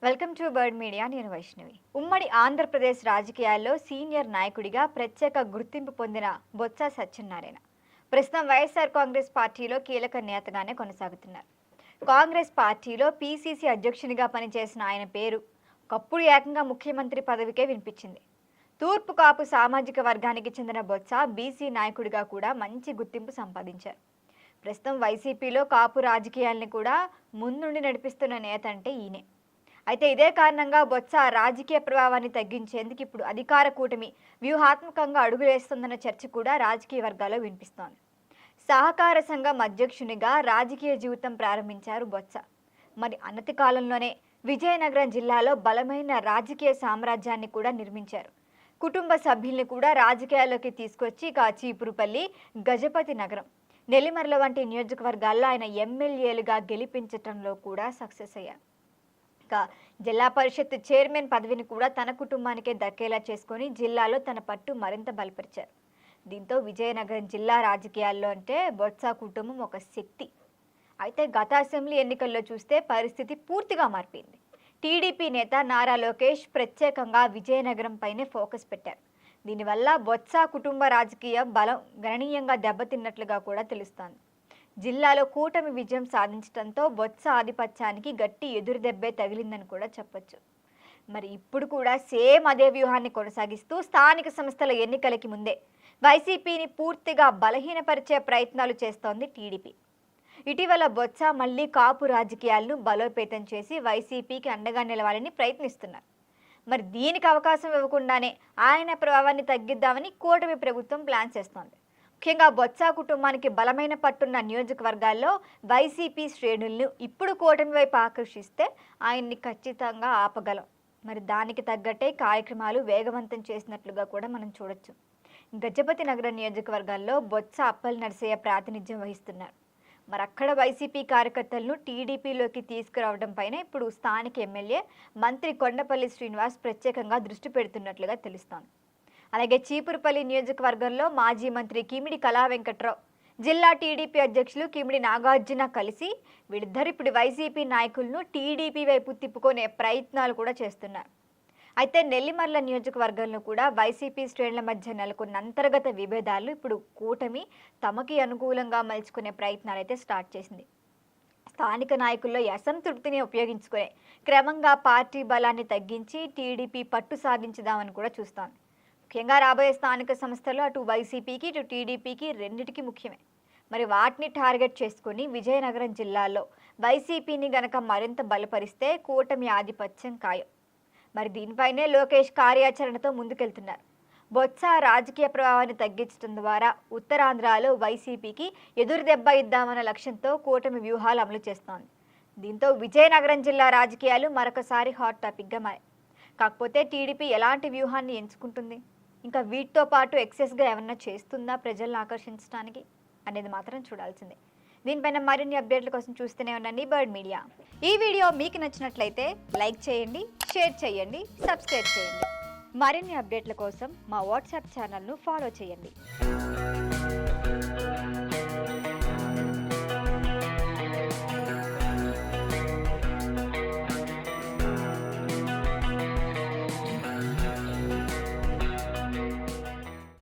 Welcome to bird media. నేను వైష్ణవి. ఉమ్మడి ఆంధ్రప్రదేశ్ రాజకీయాల్లో సీనియర్ నాయకుడిగా ప్రత్యేక గుర్తింపు పొందిన బొత్స సత్యనారాయణ ప్రస్తుతం వైఎస్ఆర్ కాంగ్రెస్ పార్టీలో కీలక నేతగానే కొనసాగుతున్నారు. కాంగ్రెస్ పార్టీలో పీసీసీ అధ్యక్షునిగా పనిచేసిన ఆయన పేరు ఒకప్పుడు ఏకంగా ముఖ్యమంత్రి పదవికే వినిపించింది. తూర్పు కాపు సామాజిక వర్గానికి చెందిన బొత్స బీసీ నాయకుడిగా కూడా మంచి గుర్తింపు సంపాదించారు. ప్రస్తుతం వైసీపీలో కాపు రాజకీయాలను కూడా ముందుండి నడిపిస్తున్న నేత అంటే ఈయనే. అయితే ఇదే కారణంగా బొత్స రాజకీయ ప్రభావాన్ని తగ్గించేందుకు ఇప్పుడు అధికార కూటమి వ్యూహాత్మకంగా అడుగులేస్తుందన్న చర్చ కూడా రాజకీయ వర్గాల్లో వినిపిస్తోంది. సహకార సంఘం అధ్యక్షునిగా రాజకీయ జీవితం ప్రారంభించారు బొత్స. మరి అనతి కాలంలోనే విజయనగరం జిల్లాలో బలమైన రాజకీయ సామ్రాజ్యాన్ని కూడా నిర్మించారు. కుటుంబ సభ్యుల్ని కూడా రాజకీయాల్లోకి తీసుకొచ్చి చీపురుపల్లి, గజపతి నగరం, నెల్లిమర్ల వంటి నియోజకవర్గాల్లో ఆయన ఎమ్మెల్యేలుగా గెలిపించటంలో కూడా సక్సెస్ అయ్యారు. జిల్లా పరిషత్ చైర్మన్ పదవిని కూడా తన కుటుంబానికే దక్కేలా చేసుకొని జిల్లాలో తన పట్టు మరింత బలపరిచారు. దీంతో విజయనగరం జిల్లా రాజకీయాల్లో అంటే బొత్స కుటుంబం ఒక శక్తి. అయితే గత అసెంబ్లీ ఎన్నికల్లో చూస్తే పరిస్థితి పూర్తిగా మారిపోయింది. టీడీపీ నేత నారా లోకేష్ ప్రత్యేకంగా విజయనగరం పైనే ఫోకస్ పెట్టారు. దీనివల్ల బొత్స కుటుంబ రాజకీయ బలం గణనీయంగా దెబ్బతిన్నట్లుగా కూడా తెలుస్తోంది. జిల్లాలో కూటమి విజయం సాధించడంతో బొత్స ఆధిపత్యానికి గట్టి ఎదురుదెబ్బే తగిలిందని కూడా చెప్పొచ్చు. మరి ఇప్పుడు కూడా సేమ్ అదే వ్యూహాన్ని కొనసాగిస్తూ స్థానిక సంస్థల ఎన్నికలకి ముందే వైసీపీని పూర్తిగా బలహీనపరిచే ప్రయత్నాలు చేస్తోంది టీడీపీ. ఇటీవల బొత్స మళ్లీ కాపు రాజకీయాలను బలోపేతం చేసి వైసీపీకి అండగా నిలవాలని ప్రయత్నిస్తున్నారు. మరి దీనికి అవకాశం ఇవ్వకుండానే ఆయన ప్రభావాన్ని తగ్గిద్దామని కూటమి ప్రభుత్వం ప్లాన్ చేస్తోంది. ముఖ్యంగా బొత్స కుటుంబానికి బలమైన పట్టున్న నియోజకవర్గాల్లో వైసీపీ శ్రేణులను ఇప్పుడు కూటమి వైపు ఆకర్షిస్తే ఆయన్ని ఖచ్చితంగా ఆపగలం. మరి దానికి తగ్గట్టే కార్యక్రమాలు వేగవంతం చేసినట్లుగా కూడా మనం చూడొచ్చు. గజపతి నగర నియోజకవర్గాల్లో బొత్స అప్పల్ నరసయ్య ప్రాతినిధ్యం వహిస్తున్నారు. మరి అక్కడ వైసీపీ కార్యకర్తలను టీడీపీలోకి తీసుకురావడం పైన ఇప్పుడు స్థానిక ఎమ్మెల్యే మంత్రి కొండపల్లి శ్రీనివాస్ ప్రత్యేకంగా దృష్టి పెడుతున్నట్లుగా తెలుస్తోంది. అలాగే చీపురుపల్లి నియోజకవర్గంలో మాజీ మంత్రి కిమిడి కళా వెంకట్రావు, జిల్లా టీడీపీ అధ్యక్షులు కిమిడి నాగార్జున కలిసి వీళ్ళిద్దరు ఇప్పుడు వైసీపీ నాయకులను టీడీపీ వైపు తిప్పుకునే ప్రయత్నాలు కూడా చేస్తున్నారు. అయితే నెల్లిమర్ల నియోజకవర్గంలో కూడా వైసీపీ శ్రేణుల మధ్య నెలకొన్న అంతర్గత విభేదాలు ఇప్పుడు కూటమి తమకి అనుకూలంగా మలుచుకునే ప్రయత్నాలు అయితే స్టార్ట్ చేసింది. స్థానిక నాయకుల్లో అసంతృప్తిని ఉపయోగించుకునే క్రమంగా పార్టీ బలాన్ని తగ్గించి టీడీపీ పట్టు సాధించుదామని కూడా చూస్తోంది. ముఖ్యంగా రాబోయే స్థానిక సంస్థలు అటు వైసీపీకి ఇటు టీడీపీకి రెండిటికి ముఖ్యమే. మరి వాటిని టార్గెట్ చేసుకుని విజయనగరం జిల్లాలో వైసీపీని గనక మరింత బలపరిస్తే కూటమి ఆధిపత్యం ఖాయం. మరి దీనిపైనే లోకేష్ కార్యాచరణతో ముందుకెళ్తున్నారు. బొత్స రాజకీయ ప్రభావాన్ని తగ్గించడం ద్వారా ఉత్తరాంధ్రలో వైసీపీకి ఎదురుదెబ్బ ఇద్దామన్న లక్ష్యంతో కూటమి వ్యూహాలు అమలు చేస్తోంది. దీంతో విజయనగరం జిల్లా రాజకీయాలు మరొకసారి హాట్ టాపిక్గా మారాయి. కాకపోతే టీడీపీ ఎలాంటి వ్యూహాన్ని ఎంచుకుంటుంది, ఇంకా వీటితో పాటు ఎక్సెస్గా ఏమన్నా చేస్తుందా ప్రజలను ఆకర్షించడానికి అనేది మాత్రం చూడాల్సిందే. దీనిపైన మరిన్ని అప్డేట్ల కోసం చూస్తూనే ఉండండి బర్డ్ మీడియా. ఈ వీడియో మీకు నచ్చినట్లయితే లైక్ చేయండి, షేర్ చేయండి, సబ్స్క్రైబ్ చేయండి. మరిన్ని అప్డేట్ల కోసం మా వాట్సాప్ ఛానల్ను ఫాలో చేయండి.